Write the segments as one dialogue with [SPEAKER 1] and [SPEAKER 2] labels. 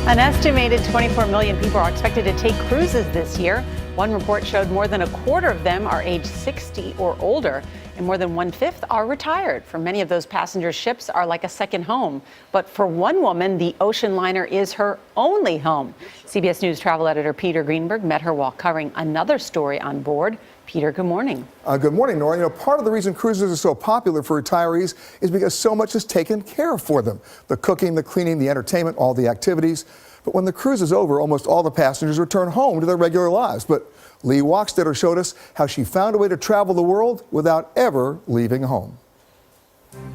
[SPEAKER 1] An estimated 24 million people are expected to take cruises this year. One report showed more than a quarter of them are age 60 or older, and more than one-fifth are retired. For many of those passengers, ships are like a second home. But for one woman, the ocean liner is her only home. CBS News travel editor Peter Greenberg met her while covering another story on board. Peter, good morning.
[SPEAKER 2] Good morning, Nora. You know, part of the reason cruises are so popular for retirees is because so much is taken care of for them. The cooking, the cleaning, the entertainment, all the activities. But when the cruise is over, almost all the passengers return home to their regular lives. But Lee Wachstetter showed us how she found a way to travel the world without ever leaving home.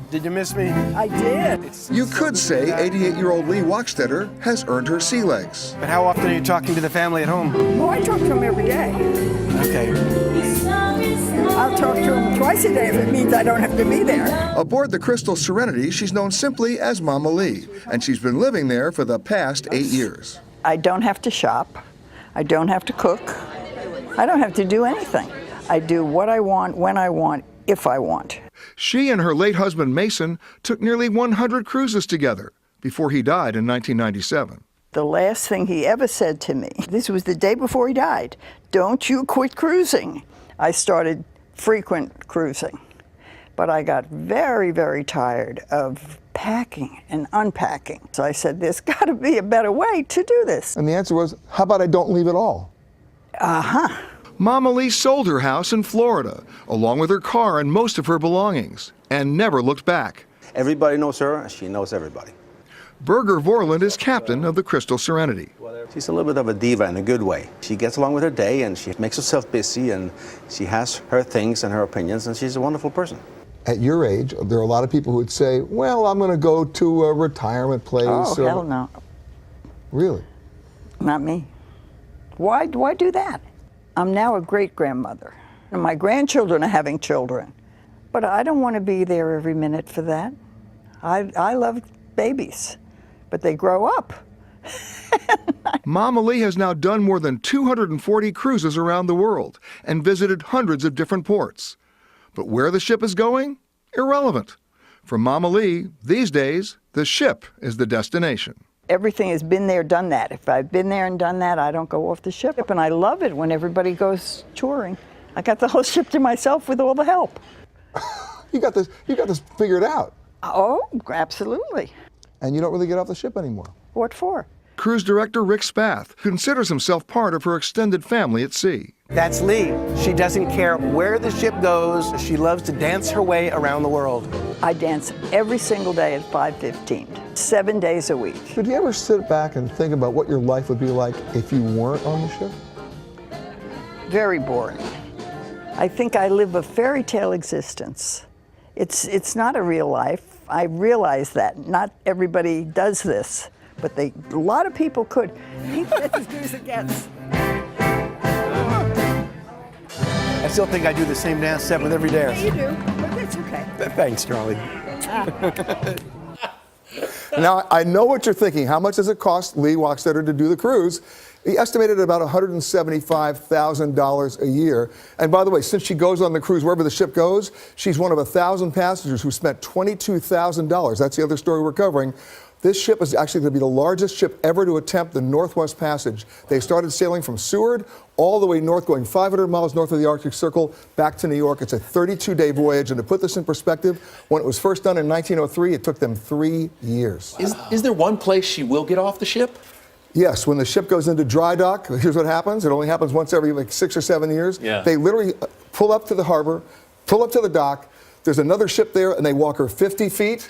[SPEAKER 3] Did you miss me?
[SPEAKER 4] I did.
[SPEAKER 2] You could say 88-year-old Lee Wachstetter has earned her sea legs.
[SPEAKER 3] But how often are you talking to the family at home?
[SPEAKER 4] Oh, I talk to him every day.
[SPEAKER 3] Okay.
[SPEAKER 4] I'll talk to him twice a day if it means I don't have to be there.
[SPEAKER 2] Aboard the Crystal Serenity, she's known simply as Mama Lee, and she's been living there for the past 8 years.
[SPEAKER 4] I don't have to shop. I don't have to cook. I don't have to do anything. I do what I want, when I want, if I want.
[SPEAKER 2] She and her late husband Mason took nearly 100 cruises together before he died in 1997.
[SPEAKER 4] The last thing he ever said to me, this was the day before he died, "Don't you quit cruising." I started frequent cruising, but I got very, very tired of packing and unpacking. So I said, there's got to be a better way to do this.
[SPEAKER 2] And the answer was, how about I don't leave at all? Mama Lee sold her house in Florida, along with her car and most of her belongings, and never looked back.
[SPEAKER 5] Everybody knows her, and she knows everybody.
[SPEAKER 2] Birger Vorland is captain of the Crystal Serenity.
[SPEAKER 5] She's a little bit of a diva in a good way. She gets along with her day, and she makes herself busy, and she has her things and her opinions, and she's a wonderful person.
[SPEAKER 2] At your age, there are a lot of people who would say, well, I'm going to go to a retirement place.
[SPEAKER 4] Oh, hell no.
[SPEAKER 2] Really?
[SPEAKER 4] Not me. Why do I do that? I'm now a great-grandmother, and my grandchildren are having children. But I don't want to be there every minute for that. I love babies, but they grow up.
[SPEAKER 2] Mama Lee has now done more than 240 cruises around the world and visited hundreds of different ports. But where the ship is going? Irrelevant. For Mama Lee, these days, the ship is the destination.
[SPEAKER 4] Everything has been there, done that. If I've been there and done that, I don't go off the ship. And I love it when everybody goes touring. I got the whole ship to myself with all the help.
[SPEAKER 2] You got this figured out.
[SPEAKER 4] Oh, absolutely.
[SPEAKER 2] And you don't really get off the ship anymore.
[SPEAKER 4] What for?
[SPEAKER 2] Cruise director Rick Spath considers himself part of her extended family at sea.
[SPEAKER 3] That's Lee. She doesn't care where the ship goes. She loves to dance her way around the world.
[SPEAKER 4] I dance every single day at 5:15, 7 days a week.
[SPEAKER 2] Did you ever sit back and think about what your life would be like if you weren't on the ship?
[SPEAKER 4] Very boring. I think I live a fairy tale existence. It's not a real life. I realize that. Not everybody does this, but a lot of people could. That's as good as it gets.
[SPEAKER 3] I still think I do the same dance step with every dance.
[SPEAKER 4] Yeah, you do, but that's okay.
[SPEAKER 3] Thanks, Charlie.
[SPEAKER 2] Now, I know what you're thinking. How much does it cost Lee Wachstetter to do the cruise? He estimated about $175,000 a year. And by the way, since she goes on the cruise wherever the ship goes, she's one of 1,000 passengers who spent $22,000. That's the other story we're covering. This ship is actually going to be the largest ship ever to attempt the Northwest Passage. They started sailing from Seward all the way north, going 500 miles north of the Arctic Circle, back to New York. It's a 32-day voyage. And to put this in perspective, when it was first done in 1903, it took them 3 years.
[SPEAKER 6] Is there one place she will get off the ship?
[SPEAKER 2] Yes, when the ship goes into dry dock, here's what happens. It only happens once every 6 or 7 years.
[SPEAKER 6] Yeah.
[SPEAKER 2] They literally pull up to the harbor, pull up to the dock. There's another ship there, and they walk her 50 feet,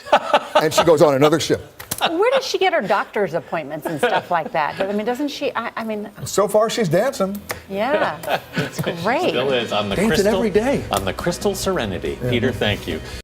[SPEAKER 2] and she goes on another ship.
[SPEAKER 1] Where does she get her doctor's appointments and stuff like that? I mean, doesn't she? I mean,
[SPEAKER 2] So far, she's dancing.
[SPEAKER 1] yeah, it's great.
[SPEAKER 6] Still is on the
[SPEAKER 3] Dancing
[SPEAKER 6] Crystal
[SPEAKER 3] every day.
[SPEAKER 6] on the Crystal Serenity. Peter, thank you.